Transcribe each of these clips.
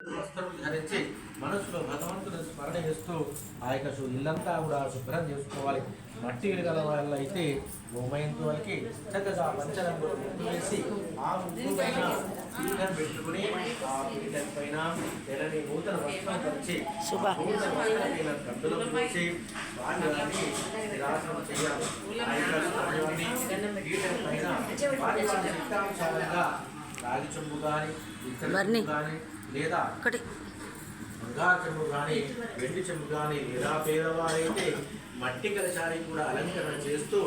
వస్త్రం ధరించి మనసులో భగవంతుని స్మరణ చేస్తూ ఆ యొక్క ఇల్లంతా కూడా శుభ్రం చేసుకోవాలి. మట్టి గల వాళ్ళ అయితే గోమయంతో వాళ్ళకి చక్కగా పంచరంగులు ముగ్గు వేసి ఆ ముగ్గు పైన పీఠం పెట్టుకుని ఆ పీఠం పైన తెల్లని నూతన వస్త్రం పరిచి నూతన వస్త్రమైన గడ్డలు పోసి వాటిని నిరాసనం చేయాలి. ఆ యొక్క పీఠం పైన వాటి చిత్తానుసారంగా రాగి చెంబు కానీ ఇతర కానీ లేదా బంగారు చెంబు కానీ వెండి చెంబు కానీ లేదా పేదవారైతే మట్టి కలశాన్ని కూడా అలంకరణ చేస్తూ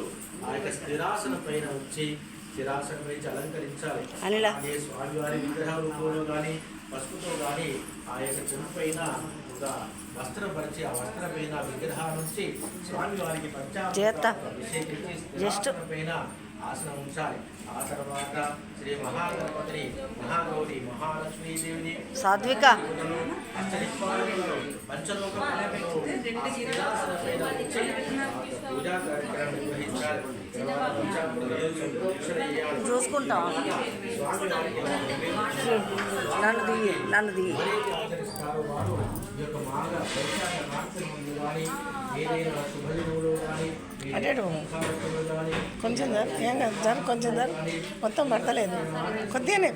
ఆ యొక్క స్థిరాసనం పైన వచ్చి స్థిరాసనం వేసి అలంకరించాలి. అలాగే స్వామివారి విగ్రహ రూపంలో కానీ పసుపుతో కానీ ఆ యొక్క చెంబు పైన ఒక వస్త్రం పరిచి ఆ వస్త్రం పైన విగ్రహం నుంచి స్వామివారికి అభిషేకించి స్థిరాసనం పైన ఆసనం ఉంచాలి. ఆ తర్వాత శ్రీ మహాగణపతిని మహాగౌరి మహాలక్ష్మీదేవిని సాత్విక చూసుకుంటాం. నన్ను దిగి అటే కొంచెం సార్ ఏం కాదు సార్, కొంచెం సార్, మొత్తం పడతలేదు, కొద్దిగానే